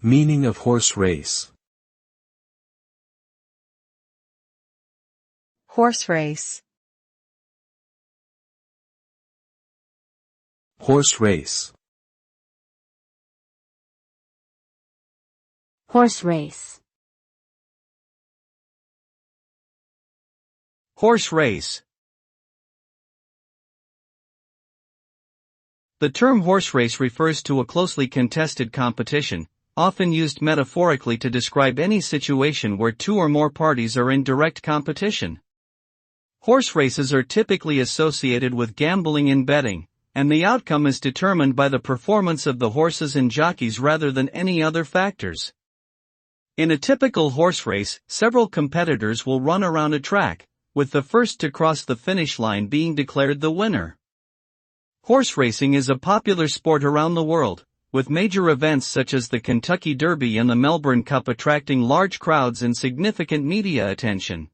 Meaning of horse race. Horse race. Horse race. Horse race. Horse race. The term horse race refers to a closely contested competition, often used metaphorically to describe any situation where two or more parties are in direct competition. Horse races are typically associated with gambling and betting, and the outcome is determined by the performance of the horses and jockeys rather than any other factors. In a typical horse race, several competitors will run around a track, with the first to cross the finish line being declared the winner. Horse racing is a popular sport around the world, with major events such as the Kentucky Derby and the Melbourne Cup attracting large crowds and significant media attention.